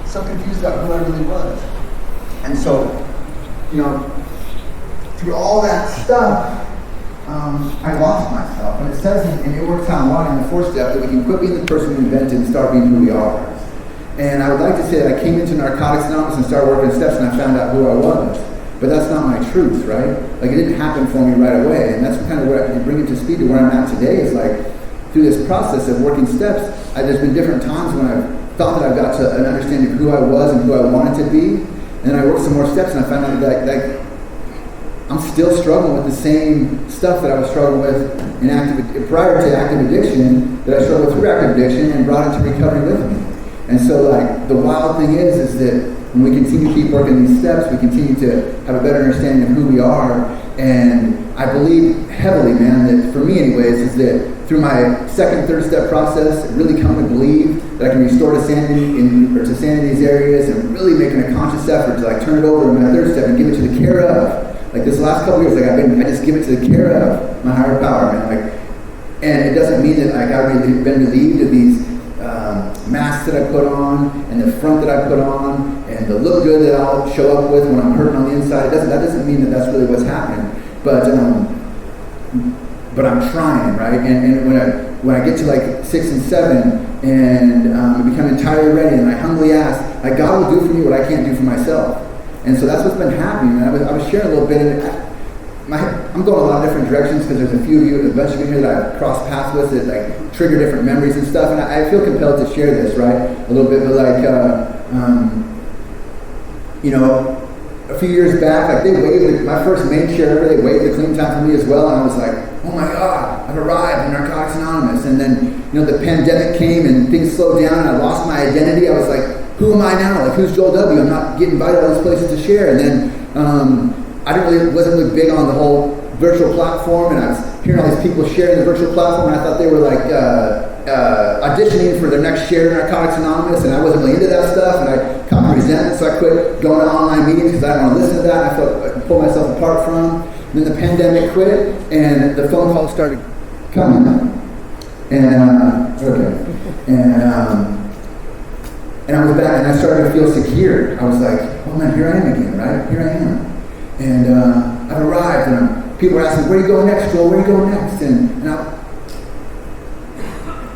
so confused about who I really was. And so, through all that stuff, I lost myself. And it says, and it works out a lot in the fourth step, that we can quit being the person we invented and start being who we are. And I would like to say that I came into Narcotics Anonymous and started working steps and I found out who I was. But that's not my truth, right? Like, it didn't happen for me right away. And that's kind of what I bring it to speed to where I'm at today is like, through this process of working steps, there's been different times when I've thought that I've got to an understanding of who I was and who I wanted to be. And then I worked some more steps and I found out that I'm still struggling with the same stuff that I was struggling with prior to active addiction, that I struggled with through active addiction and brought into recovery with me. And so, like, the wild thing is that when we continue to keep working these steps, we continue to have a better understanding of who we are. And I believe heavily, man, that for me anyways, is that through my second, third step process, really come to believe that I can restore to sanity in these areas and really making a conscious effort to like turn it over in my third step and give it to the care of. Like this last couple years, like I just give it to the care of my higher power, man. Like, and it doesn't mean that like I've been relieved of these masks that I put on and the front that I put on and the look good that I'll show up with when I'm hurting on the inside. That doesn't mean that that's really what's happening. But I'm trying, right? And when I get to like 6 and 7 and I become entirely ready and I humbly ask, like, God will do for me what I can't do for myself. And so that's what's been happening. And I was sharing a little bit, and I'm going a lot of different directions because there's a few of you, a bunch of you here that I've crossed paths with that like trigger different memories and stuff. And I feel compelled to share this, right? A little bit, but like, a few years back, like they waved my first main share ever. They waved the clean time for me as well, and I was like, "Oh my God, I've arrived in Narcotics Anonymous." And then, the pandemic came and things slowed down, and I lost my identity. I was like, "Who am I now? Like, who's Joel W? I'm not getting invited to all these places to share." And then wasn't really big on the whole virtual platform, and I was hearing all these people sharing the virtual platform, and I thought they were like auditioning for their next share in Narcotics Anonymous, and I wasn't really into that stuff, and I caught my resentment, so I quit going to online meetings because I didn't want to listen to that. I felt I could pull myself apart from. And then the pandemic quit, and the phone calls started coming, and I was back, and I started to feel secure. I was like, "Oh man, here I am again, right? Here I am." And I've arrived, and people were asking, "Where are you going next, Joel? Where are you going next?"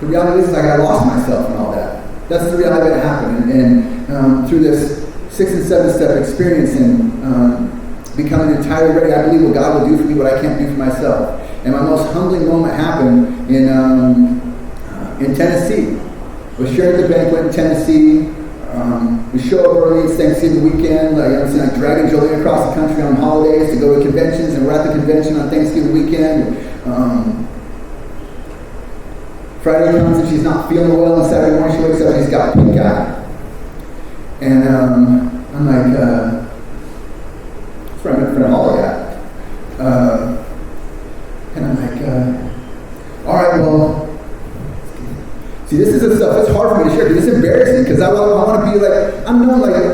The reality is like I lost myself and all that. That's the reality that happened. And through this 6 and 7 step experience and becoming entirely ready, I believe what God will do for me what I can't do for myself. And my most humbling moment happened in Tennessee. I was sharing at the banquet in Tennessee. We show up early, it's Thanksgiving weekend, like dragging Jolene across the country on holidays to go to conventions, and we're at the convention on Thanksgiving weekend. Friday comes and she's not feeling well, and Saturday morning she wakes up and she's got pink eye. And I'm like, from all of that. And I'm like, all right, well, see, this is the stuff that's hard for me to share because it's embarrassing because I want to be like, I'm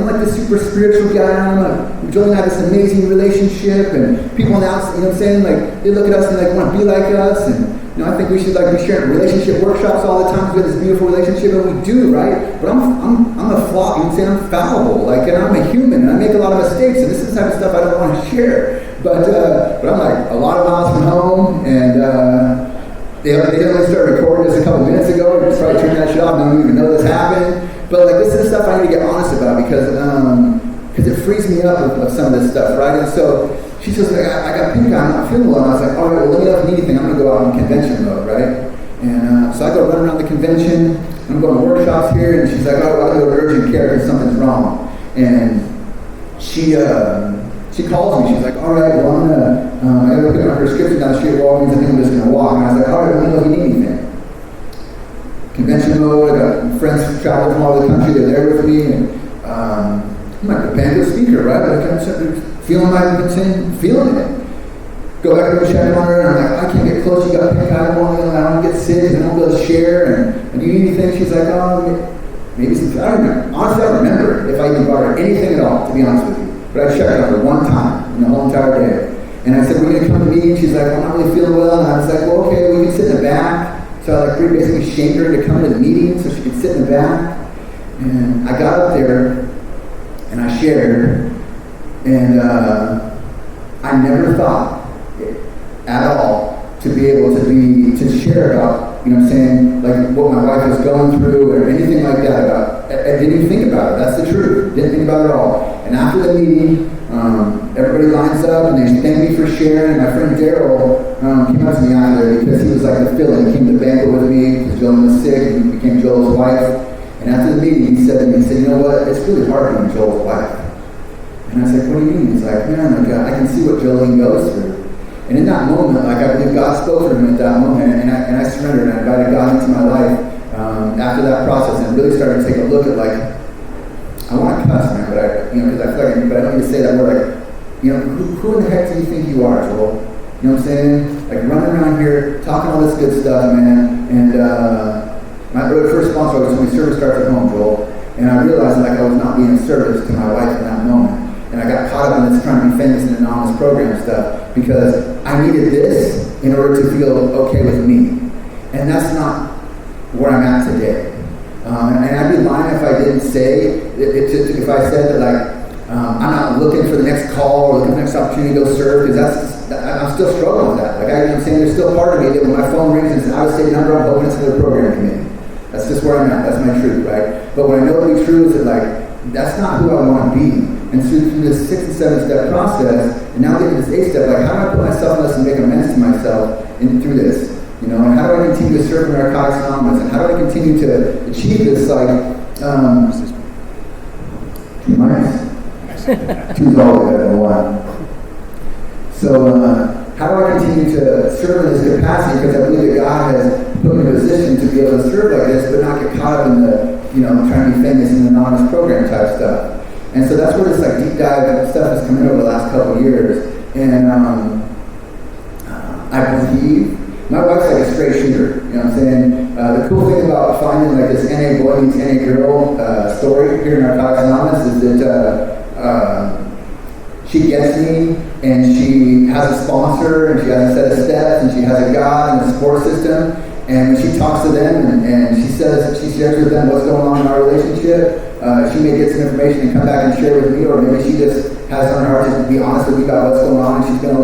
like this super spiritual guy. I'm Joel and I have this amazing relationship, and people now, what I'm saying, like they look at us and like want to be like us, and I think we should like be sharing relationship workshops all the time because we have this beautiful relationship, and we do, right? But I'm a flaw. You can say I'm fallible, like, and I'm a human, and I make a lot of mistakes, and this is the type of stuff I don't want to share. But I'm like a lot of miles from home, and They only started recording this a couple minutes ago. Just probably turn that shit off. I don't even know this happened. But like, this is the stuff I need to get honest about because it frees me up of some of this stuff, right? And so she says, I got pink eye, I'm not feeling well. And I was like, all right, well, let me know if you need anything. I'm going to go out in convention mode, right? And so I go run around the convention. I'm going to workshops here, and she's like, oh, I'm going to go to urgent care because something's wrong. And she calls me. She's like, all right, well, I got to look at my prescription down the street at Walgreens. I think I'm just going to walk. And I was like, all right, let me know if you need anything. Convention mode. I got friends who travel from all over the country. They're there with me. And I'm like a band speaker, right? Like I'm feeling it. Go back to check on her, and I'm like, I can't get close. You got pink eye. I don't get sick. I don't be able to share. And do you need anything? She's like, oh, maybe some. I don't remember. Honestly, I don't remember if I even bought her anything at all, to be honest with you. But I checked on her one time in the whole entire day. And I said, we're going to come to meeting. She's like, I'm not really feeling well. And I was like, well, okay, we can sit in the back. So I like basically shamed her to come to the meeting so she could sit in the back. And I got up there and I shared, and I never thought at all to be able to share about, you know what I'm saying, like what my wife was going through or anything like that. I didn't even think about it. That's the truth. Didn't think about it at all. And after the meeting, everybody lines up and they thank me for sharing. And my friend Daryl came up to me after because he was like the fill-in. He came to the banquet with me because Joel was sick and he became Joel's wife. And after the meeting, he said to me, you know what, it's really hard being Joel's wife. And I was like, what do you mean? He's like, man, like, I can see what Jolene goes through. And in that moment, like, I believe God spoke to him at that moment, and I surrendered and I invited God into my life after that process, and really started to take a look at, like, I want to cuss, man, but because I feel like, but I don't need to say that word, like, who in the heck do you think you are, Joel? You know what I'm saying? Like, running around here, talking all this good stuff, man, and my first sponsor was when service starts at home, Joel, and I realized, like, I was not being of service to my wife in that moment. And I got caught up in this trying to be famous and anonymous program stuff because I needed this in order to feel okay with me. And that's not where I'm at today. And I'd be lying if I didn't say, if I said that, like, I'm not looking for the next call or looking for the next opportunity to go serve, because I'm still struggling with that. Like, you know what I'm saying, there's still part of me that when my phone rings and it's an out-of-state number, I'm hoping it's another program committee. That's just where I'm at. That's my truth, right? But what I know to be true is that, like, that's not who I want to be. And through this 6 and 7 step process, and now getting this 8 step, like, how do I put myself in this and make amends to myself through this? You know, and how do I continue to serve in Narcotics Anonymous? And how do I continue to achieve this, like, 2 mics? 2's all better than 1. So, how do I continue to serve in this capacity? Because I believe that God has put me in a position to be able to serve like this, but not get caught up in the, trying to be famous in the anonymous program type stuff. And so that's where this like deep dive stuff has come in over the last couple of years. And I believe my wife's like a straight shooter. You know what I'm saying? The cool thing about finding like this NA boy meets NA girl story here in Narcotics Anonymous is that she gets me, and she has a sponsor, and she has a set of steps, and she has a God and a support system. And when she talks to them and she shares with them what's going on in our relationship, she may get some information and come back and share with me, or maybe she just has on her heart to be honest with me about what's going on, and she's going to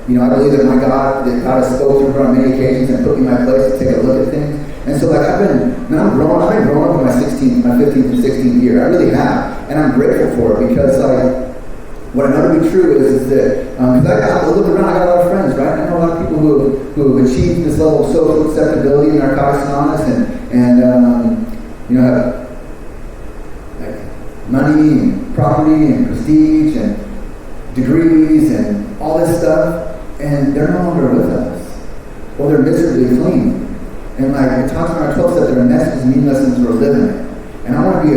I believe that God has spoken to her on many occasions and put me in my place to take a look at things. And so I've been growing up in my 15th and 16th year. I really have. And I'm grateful for it because what I know to be true is that, because I look around, I got a lot of friends, right? I know a lot of people who have achieved this level of social acceptability in Narcotics Anonymous and have like money and property and prestige and degrees and all this stuff, and they're no longer with us, or they're miserably clean. And like it talks in our 12 step, their message is meaningless we're living it. And I want to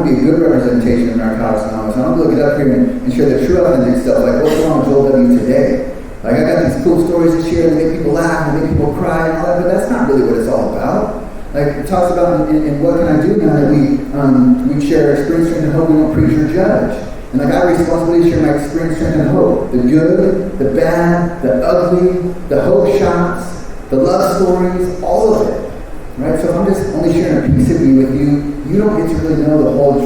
be a good representation of Narcotics Anonymous. I want to get up here and share the true authentic stuff, like what's going on with Joel W. today. Like I got these cool stories to share that make people laugh and make people cry and all that, but that's not really what it's all about. Like it talks about in what can I do now that we share experience, strength, and hope. We don't preach or judge. And like I have a responsibility to share my experience, strength, and hope. The good, the bad, the ugly, the hope shots, the love stories, all of it. Right? So if I'm just only sharing a piece of me with you, you don't get to really know the whole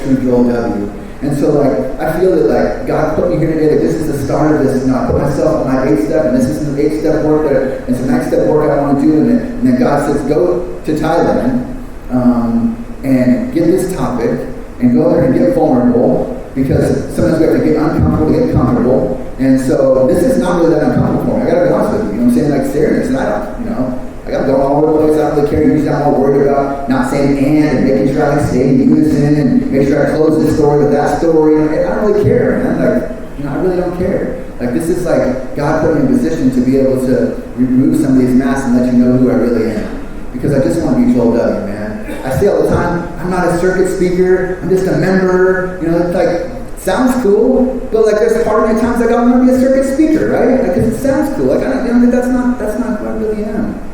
true Joel W. And so like I feel that like God put me here today, that this is the start of this. I put myself on my 8th step, and this is the 8th step work that it's a 9th step work I want to do, and then God says go to Thailand and get this topic and go there and get vulnerable, because sometimes we have to get uncomfortable to get comfortable. And so this is not really that uncomfortable for me. I gotta be honest with you. You know what I'm saying? Like serious, and I got to go all over the place. I don't really care. Usually I'm all worried about not saying and making sure I stay in unison and make sure I close this story with that story. I don't really care, man. I really don't care. Like this is like God put me in a position to be able to remove some of these masks and let you know who I really am. Because I just want to be Joel W, man. I say all the time, I'm not a circuit speaker. I'm just a member. It's like, sounds cool, but like there's part of me at times like I want to be a circuit speaker, right? Because it sounds cool. Like that's not who I really am.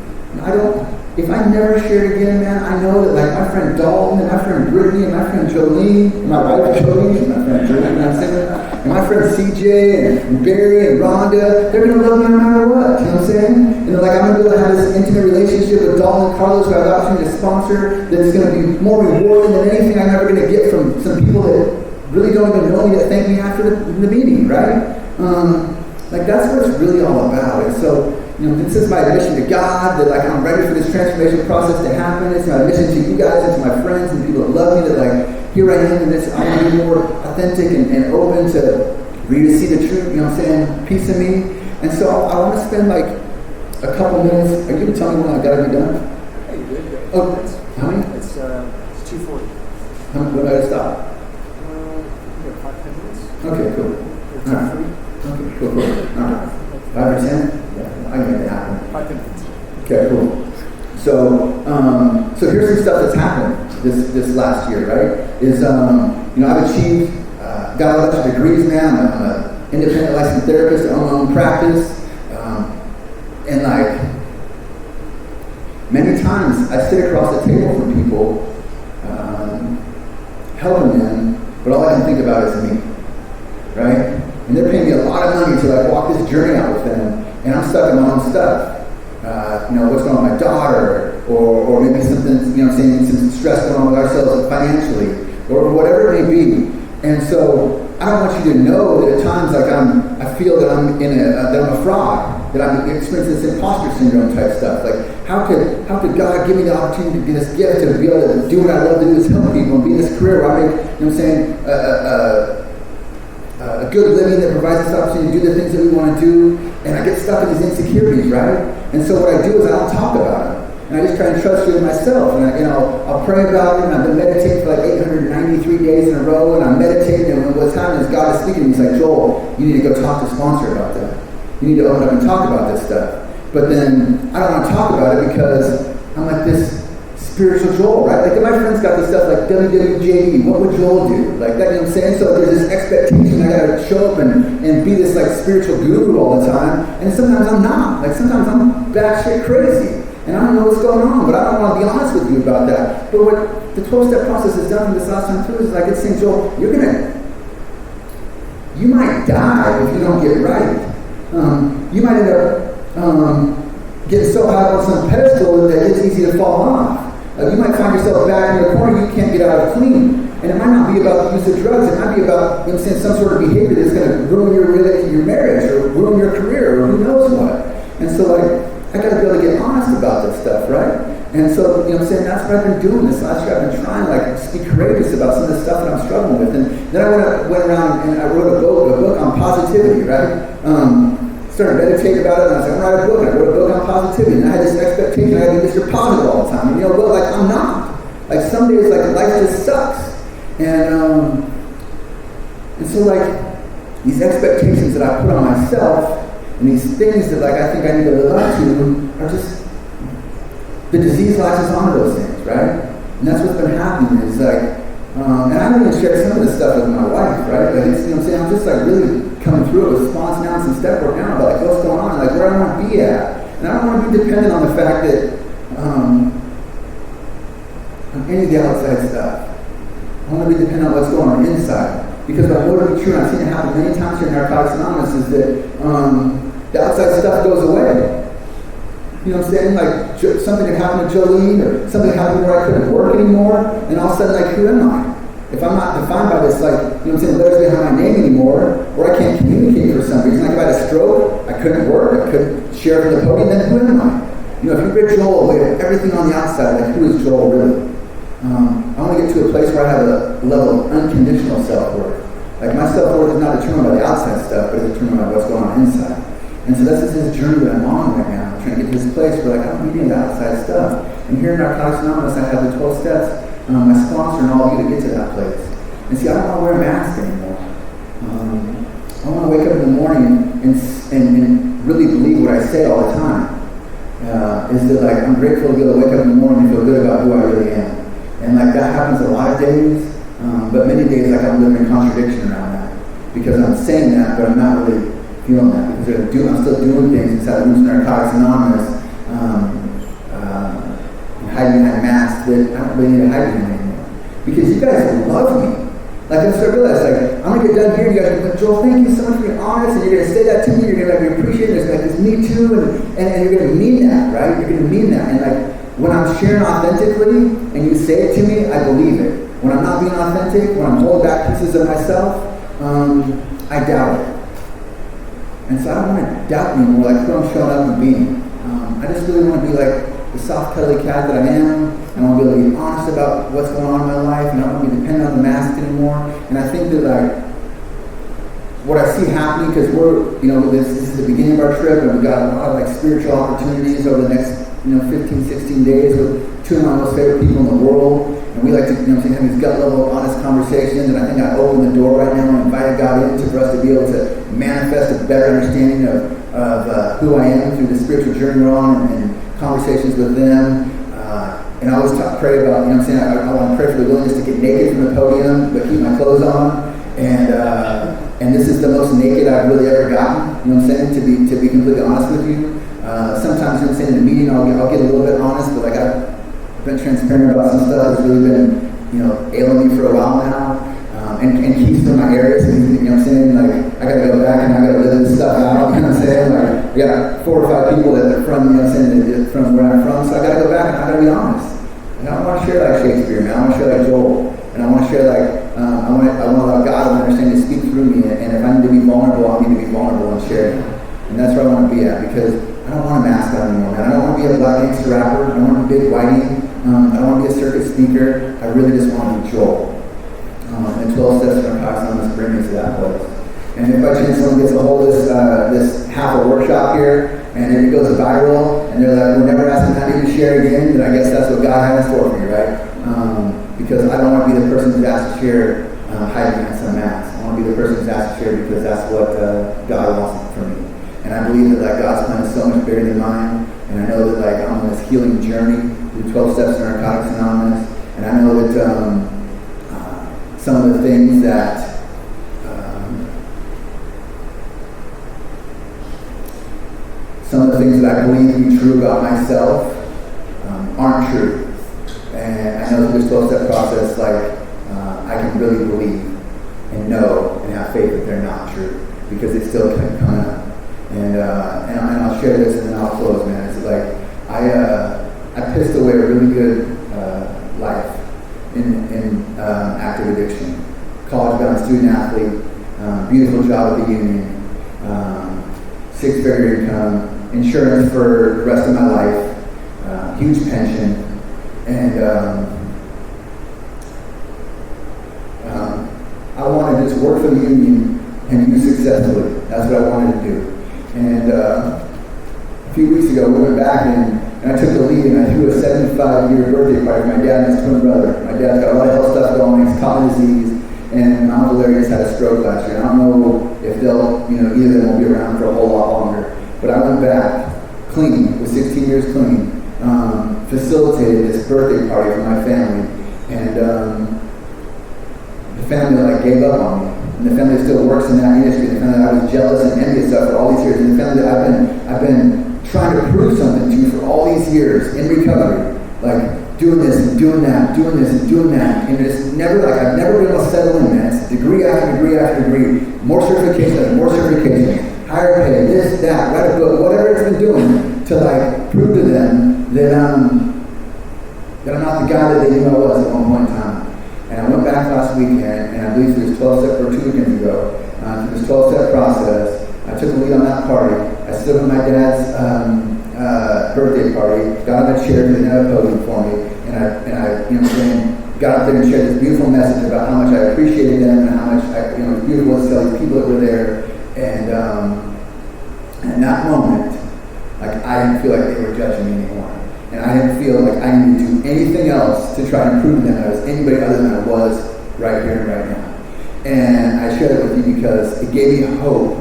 if I never shared again, man, I know that like my friend Dalton and my friend Brittany and my friend Jolene, and my wife Jolene, and my friend Jolene, and my friend CJ and Barry and Rhonda, they're going to love me no matter what, you know what I'm saying? And like I'm going to be able to have this intimate relationship with Dalton and Carlos who I have the opportunity to sponsor that's going to be more rewarding than anything I'm ever going to get from some people that really don't even know me that thank me after the meeting, right? Like that's what it's really all about. And so, this is my admission to God, that like I'm ready for this transformation process to happen. It's my admission to you guys and to my friends and people that love me, that like here I am in this, I want to be more authentic and open for you to see the truth, you know what I'm saying, peace in me. And so I want to spend like a couple minutes. Are you going to tell me when I've got to be done? Hey, you did. Oh, how many? It's 2:40. When do I stop? 5-10 minutes. Okay, cool. All right. Okay, cool. All right. 5 or 10? Yeah, I can make it happen. 5-10 minutes. Okay, cool. So here's some stuff that's happened this last year, right? I've achieved, got a bunch of degrees now. I'm an independent licensed therapist. I own my own practice. And like, many times I sit across the table from people, helping them, but all I can think about is me, right? And they're paying me a lot of money to like walk this journey out with them, and I'm stuck in my own stuff. What's going on with my daughter, or maybe something, some stress going on with ourselves financially, or whatever it may be. And so I don't want you to know that at times like I feel that I'm a fraud, that I'm experiencing this imposter syndrome type stuff. Like how could God give me the opportunity to be this gift to be able to do what I love to do, is help people and be in this career where I make, a good living that provides us the opportunity to do the things that we want to do, and I get stuck in these insecurities, right? And so what I do is I don't talk about it. And I just try and trust with myself. And I'll pray about it, and I've been meditating for like 893 days in a row, and I'm meditating, and what's happening is God is speaking to me. He's like, Joel, you need to go talk to sponsor about that. You need to open up and talk about this stuff. But then I don't want to talk about it because I'm like this spiritual Joel, right? Like my friends got this stuff like WWJD, what would Joel do? Like that, you know what I'm saying? So there's this expectation I gotta show up and be this like spiritual guru all the time. And sometimes I'm not. Like sometimes I'm batshit crazy. And I don't know what's going on, but I don't want to be honest with you about that. But what the 12-step process has done for this last time too is like it's saying, Joel, you might die if you don't get right. You might end up getting so high on some pedestal that it's easy to fall off. You might find yourself back in the corner you can't get out of clean. And it might not be about the use of drugs. It might be about some sort of behavior that's going to ruin your marriage or ruin your career or who knows what. And so I got to be able to get honest about this stuff, right? And so, that's what I've been doing this last year. I've been trying to be courageous about some of the stuff that I'm struggling with. And then I went around and I wrote a book on positivity, right? Started meditating about it, and I was like, I'm going to write a book. And I wrote a book on positivity, and I had this expectation I had to be Mr. Positive all the time. And I'm not. Like some days, like life just sucks. And so these expectations that I put on myself, and these things that I think I need to live up to, are just the disease latches onto those things, right? And that's what's been happening is and I don't even share some of this stuff with my wife, right? But it's, I'm just really coming through it with response now and some step work now about what's going on, where I want to be at. And I don't want to be dependent on the fact that on any of the outside stuff. I want to be dependent on what's going on inside. Because what will be true, and I've seen it happen many times here in Narcotics Anonymous, is that the outside stuff goes away. You know what I'm saying? Like something had happened to Jolene, or something happened where I couldn't work anymore, and all of a sudden, who am I? If I'm not defined by this, letters behind my name anymore, or I can't communicate for some reason, if I had a stroke, I couldn't work, I couldn't share from the podium, then who am I? If you rid Joel away of everything on the outside, who is Joel really? I want to get to a place where I have a level of unconditional self-worth. My self-worth is not determined by the outside stuff, but it's determined by what's going on inside. And so this is this journey that I'm on right now, trying to get to this place where I don't need any of the outside stuff. And here in Narcotics Anonymous, I have the 12 steps, my sponsor and all of you to get to that place. And see, I don't want to wear a mask anymore. I want to wake up in the morning and really believe what I say all the time. Is that I'm grateful to be able to wake up in the morning and feel good about who I really am. And that happens a lot of days, but many days I'm living in contradiction around that. Because I'm saying that, but I'm not really feeling that. Because I'm still doing things inside of Narcotics Anonymous hide behind masks that I don't really need to hide behind anymore. Because you guys love me. Like, I started to realize, like, I'm going to get done here, and you guys are like, Joel, thank you so much for being honest, and you're going to say that to me, you're going to like, appreciate it, there's like this me too, and you're going to mean that, right? You're going to mean that. And like, when I'm sharing authentically, and you say it to me, I believe it. When I'm not being authentic, when I'm holding back pieces of myself, I doubt it. And so I don't want to doubt anymore, like who I'm showing up and being. I just really want to be like the soft, cuddly cat that I am. I want to be able to be honest about what's going on in my life, and I don't want to be dependent on the mask anymore. And I think that like what I see happening, because we're, this is the beginning of our trip, and we've got a lot of like spiritual opportunities over the next 15, 16 days with two of my most favorite people in the world. And we like to, have these gut level, honest conversations. And I think I opened the door right now and invited God in for us to be able to manifest a better understanding of who I am through the spiritual journey we're on, and conversations with them. And I always pray about, I want to pray for the willingness to get naked from the podium, but keep my clothes on. And this is the most naked I've really ever gotten, to be completely honest with you. Sometimes, in a meeting, I'll get a little bit honest, but like I've been transparent about some stuff that's really been, ailing me for a while now. And keeps from my areas, like I gotta go back and I gotta live this stuff out, like we got 4 or 5 people that are from, from where I'm from, so I gotta go back and I gotta be honest. And I don't want to share like Shakespeare, man. I want to share like Joel, and I want to share like I want to allow God to understand to speak through me, and if I need to be vulnerable, I need to be vulnerable and share it. And that's where I want to be at, because I don't want to mask out anymore, man. I don't want to be a black gangster rapper. I don't want to be big whiting. I don't want to be a circuit speaker. I really just want to be Joel. And 12 steps from Narcotics bring me to that place. And if by chance someone gets a hold of this half a workshop here, and then it goes viral, and they're like, we're never asking Andy to share again, then I guess that's what God has for me, right? Because I don't want to be the person who's asked to share hiding behind some mask. I want to be the person who's asked to share because that's what God wants for me. And I believe that like God's plan is so much bigger than mine. And I know that like I'm on this healing journey through 12 Steps to Narcotics Anonymous. And I know that some of the things that I believe to be true about myself aren't true. And I know through this 12-step process, like I can really believe and know and have faith that they're not true, because they still keep coming up. And I'll share this and then I'll close, man. It's like I pissed away a really good life in active addiction. College-bound student athlete, beautiful job at the union, 6-figure income, insurance for the rest of my life, huge pension, and I wanted to just work for the union and use successfully. That's what I wanted to do. And a few weeks ago, we went back and I took the lead and I threw a 75-year birthday party for my dad and his twin brother. My dad's got a lot of health stuff going, he's caught disease, and my Uncle Larry just had a stroke last year. I don't know if they'll, either of them will be around for a whole lot longer. But I went back clean, with 16 years clean, facilitated this birthday party for my family, and the family like gave up on me. And the family that still works in that industry, the family that I was jealous and envious of for all these years, and the family that I've been trying to prove something to for all these years in recovery, like doing this and doing that, doing this and doing that, and it's never like I've never been able to settle in, man. It's degree after degree after degree, more certification after more certification, higher pay, this, that, write a book, whatever it's been doing to like prove to them that I'm not the guy that they knew I was at one point in time. And I went back last weekend, and I believe through this 12-step, or 2 weekends ago, through this 12-step process, I took the lead on that party. I stood with my dad's birthday party, got on a chair because they didn't have a podium for me, and I got up there and shared this beautiful message about how much I appreciated them and how much it was beautiful to see all these people that were there. And in that moment, like I didn't feel like they were judging me anymore. And I didn't feel like I needed to do anything else to try and prove to them that I was anybody other than I was right here and right now. And I shared it with you because it gave me hope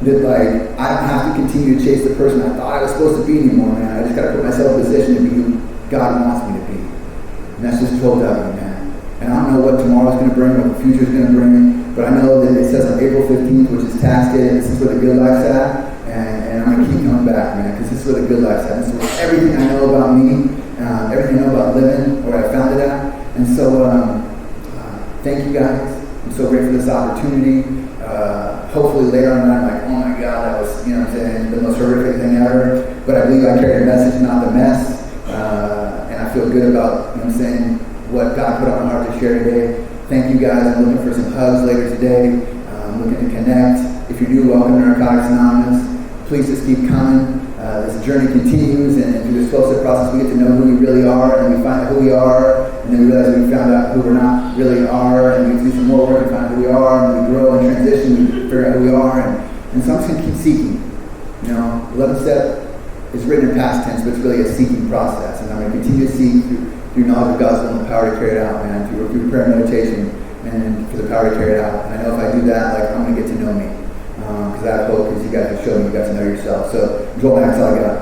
that like I don't have to continue to chase the person I thought I was supposed to be anymore, man. I just got to put myself in a position to be who God wants me to be. And that's just 12 W, man. And I don't know what tomorrow's going to bring, what the future's going to bring, but I know that it says on April 15th, which is tax day, this is where the good life's at. And I'm going to keep coming back, man, because this is where the good life's at. This is where everything I know about me everything I know about living, where I found it at. And so, thank you guys. I'm so grateful for this opportunity. Hopefully later on I'm like, oh my God, that was, you know what I'm saying, the most horrific thing ever. But I believe I carried a message, not the mess. And I feel good about, you know what I'm saying, what God put on my heart to share today. Thank you guys. I'm looking for some hugs later today. I'm looking to connect. If you're new, welcome to Narcotics Anonymous. Please just keep coming. This journey continues, and through this close-up process, we get to know who we really are, and we find out who we are, and then we realize we found out who we're not really are, and we do some more work to find out who we are, and we grow and transition, we figure out who we are, and so I'm just going to keep seeking. You know, 11 step is written in past tense, but it's really a seeking process, and I'm going to continue to seek through knowledge of God's will and the power to carry it out, man, through prayer and meditation, and for the power to carry it out. And I know if I do that, like, I'm going to get to know me. Because I have hope, because you guys have shown me you got to know yourself. So, Joel, that's all I got.